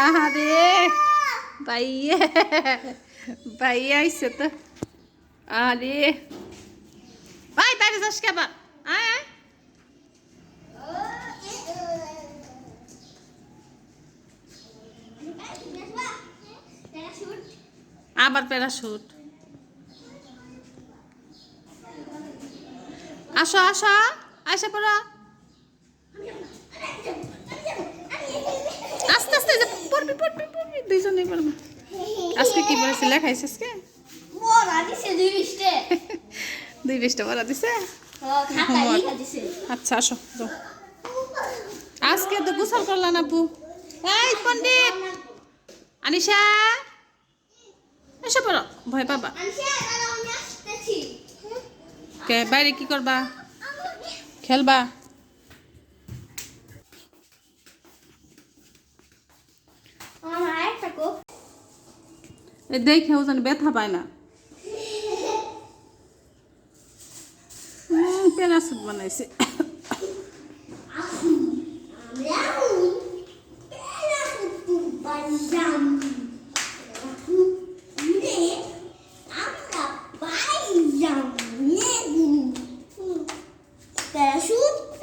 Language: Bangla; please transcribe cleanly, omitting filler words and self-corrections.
আহারে ভাইয়ে ভাইয়ে আইছে তো। আরে ভাই বাইরে যাস কে আবার? আয় আয়। আবার প্যারাশুট। আসো আসো আইসা পড়ো। আস্তে আস্তে পড়বি পড়বি পড়বি দুইজনেই পড়বো। আজকে কি বলেছে লেখাইছে আজকে? দুই পৃষ্ঠা পড়া দিছে। আচ্ছা আসো যাও। আজকে তো গোসল করলা না আপু? এই পণ্ডিত আনিশা এসে পড়ো, ভয় পাবা। কে বাইরে কি করবা? খেলবা? দেখেও যেন ব্যথা পায় না। প্যারাসুট বানাইছে। Parachute